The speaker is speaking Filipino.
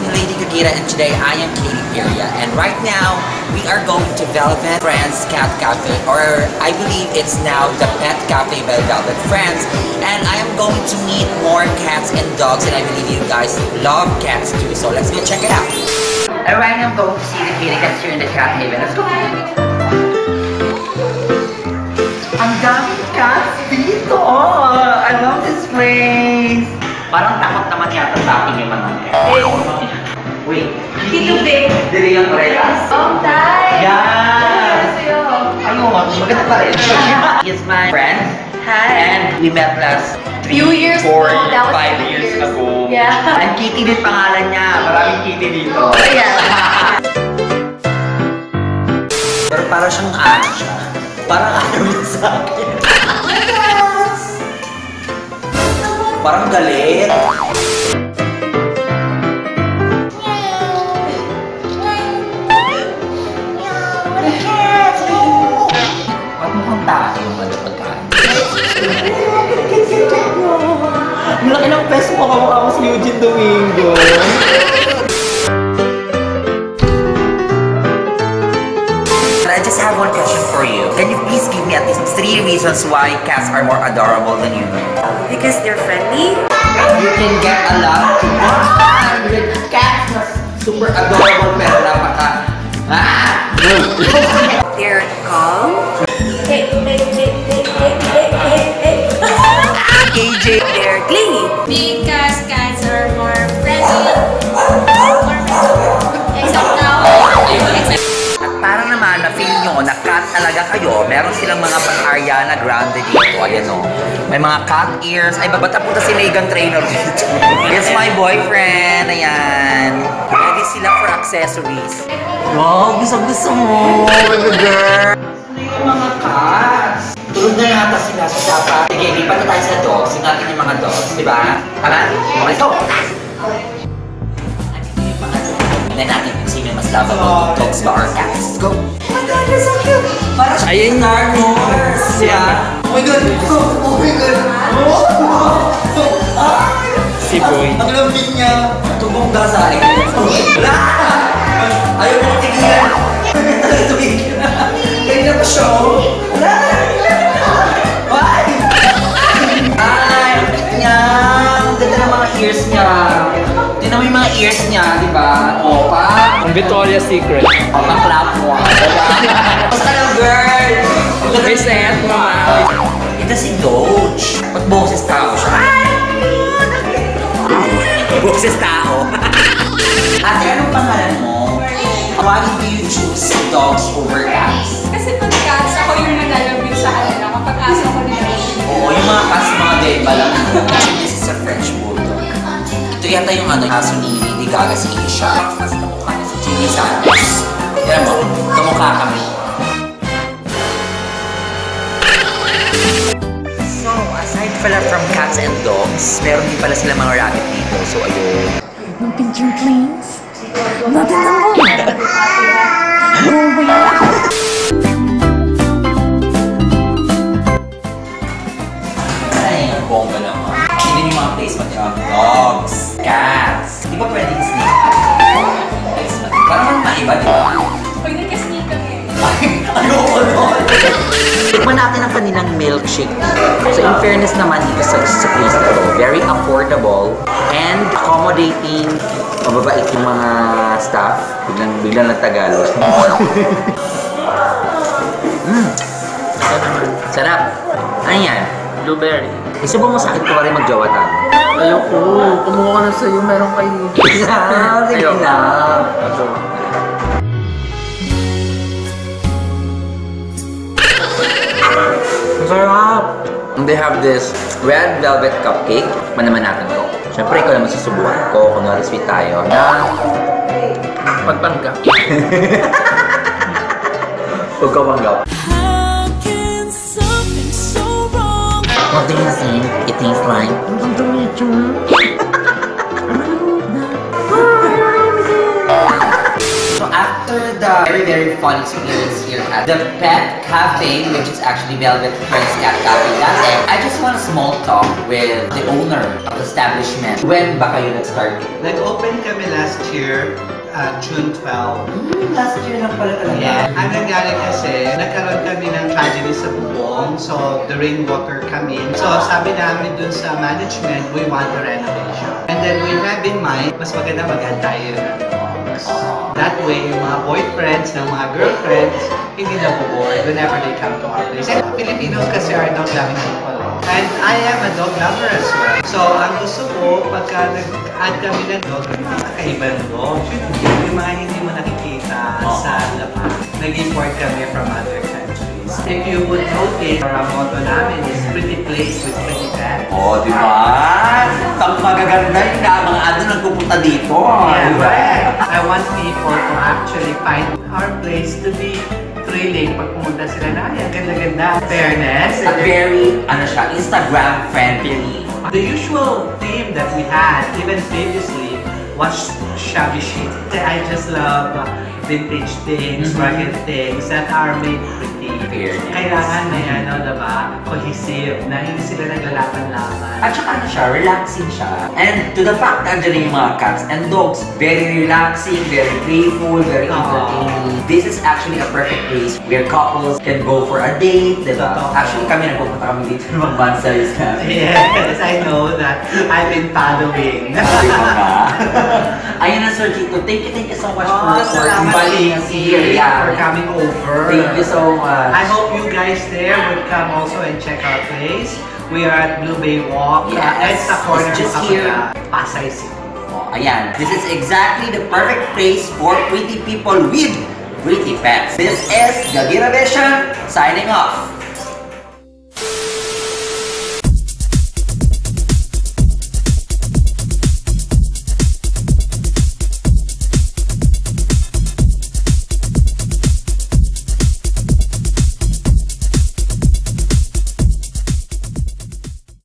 me, Lady Kagira, and today I am Katie Peria. And right now, we are going to Velvet Friends Cat Cafe, or I believe it's now the Pet Cafe by Velvet Friends. And I am going to meet more cats and dogs, and I believe you guys love cats too. So let's go check it out. And right now, I'm going to see the kitty cats here in the cat haven. Let's go. Ang daming cats dito! I love this place! Parang takot naman yata sa akin yung mga wait, Tito Vic! Dili yung Relas? Oh, Tay! Yes! Ayun, maganda pa rin. He's my friend. Hi! And we met last 3, 4, 5 years ago. Yeah. And Kitty din pangalan niya. Maraming Kitty dito. Yeah. Pero parang siyang ano siya. Parang ayaw niya sa akin. Parang galit. Ba't mukhang tayo yung pagkain? Malaki ng peso mo kamukha ko si Eugene Domingo. I just have one question for you. Can you please give me at least 3 reasons why cats are more adorable than humans? Because they're friendly. You can get a lot of 100 cats na super adorable pero napaka... They're calm. KJ! They're clingy. Because cats are more friendly. Except now. At parang naman na-feel nyo na cat talaga kayo, meron silang mga pang-Ariana Grande dito. Ayan o. May mga cat ears. Ay, babata punta si Meghan Trainor dito. It's my boyfriend. Ayan. Ready sila for accessories. Wow, gusto mo. Baby girl. Ano yung mga cats? Tulog na yata sila sa dapat. Sige, lipat na tayo sa dogs. Yung natin yung mga dogs. Diba? Tara? Okay, go! Tignan natin kung sino yung mas lovable, dogs ba or cats. Go! Oh my God, you're so cute! Parang siya yung Star Wars! Yeah! Oh my God! Oh my God! Si Boy. Ang lambing niya. Tugong gasain. Wala! Ayaw mo tigilan. Tumigil na. Kaya na pa siya. Wala! Why? Ay! Niya! Ang ganda ng mga ears niya. Tignan mo yung mga ears niya, di ba? O, pa. Ang Victoria's Secret. O, pang-clap mo. Basta ka lang, girl! Reset mo, ma. Ito si Doge. Ba't boses tao siya? Boses tao. Ate, anong pangalan mo? Why do you choose dogs over cats? Kasi pag cats, ako yung naglalabing sa kanila kapag aso ko nila. Oo, yung mga cats, mga beba lang. This is a French Bulldog. Ito yata yung aso ni Lady Gaga si Isha. Mas kamukha niya si Jimmy Santos. Yan mo, kamukha kami. So, aside pala from cats and dogs, meron din pala sila mga rabbit dito. So, ayun. No picture, please. Nothing wrong. Ay, ang bongga naman. Hindi yung mga placement yung dogs, cats. Di ba pwedeng snake? Placement. Parang maiba, di ba? Pag nagka-sneak kami. Ayoko nun! Tikman natin ang kanilang milkshake. So in fairness naman dito sa place na to, very affordable and accommodating. Mababait yung mga staff. Biglang nagtagalog. Sarap. Ano yan? Blueberry. Isubo mo sa akin kung rin mag-jowa tayo. Ayoko. Kumuha ka na sa'yo. Meron kayo. Sige na. Masarap! And they have this red velvet cupcake. Man naman natin to. Siyempre, ikaw naman susubukan ko. Kunwari sweet tayo na... Pagpanggap. Huwag ka panggap. What do you think it tastes like? So after the a very, very fun experience here at the Pet Cafe, which is actually Velvet Friends Cat Cafe. And I just want a small talk with the owner of the establishment. When ba kayo nag-start? Nag-open kami last year, June 12. Last year lang pala talaga. Yeah. Ang nangyari kasi, nagkaroon kami ng tragedy sa bubong. So, the rainwater come in. So, sabi namin dun sa management, we want a renovation. And then we have in mind, mas maganda mag-antay ng dogs. That way, yung mga boyfriends ng mga girlfriends, hindi na bored whenever they come to our place. And Filipinos kasi are dog-loving people. And I am a dog lover as well. So, ang gusto ko, pagka nag-add kami ng dog, kakaiba ng dog. Yung mga hindi mo nakikita sa labas. Nag-import kami from other countries. If you would notice, our motto namin is pretty place with pretty pets. Oh, di ba? Ang magaganda yung mga ano nagpupunta dito. Yeah, Di ba? right. I want people to actually find our place to be thrilling pag pumunta sila na, ay, ang ganda-ganda. Fairness. At very, ano siya, Instagram friendly. The usual theme that we had, even previously, was shabby chic. I just love vintage things, rugged things that are made pretty. Fairness. Kailangan may ano, diba, cohesive, na hindi sila naglalaban-laban. At saka ano siya, relaxing siya. And to the fact na andyan yung mga cats and dogs, very relaxing, very playful, very entertaining. This is actually a perfect place where couples can go for a date, diba? Totoo. Actually kami nagpupunta kami dito ng Bansaris kami. Yes, I know that. I've been following. Di ba nga? Ayun na Sir Chito, thank you so much for inviting us here. For coming over. Thank you so much. I hope you guys there would come also and check our place. We are at Blue Bay Walk. Yes. It's the corner It's just of here. Pasay City. Oh, ayan. This is exactly the perfect place for pretty people with pretty pets. This is Gadira Vision signing off.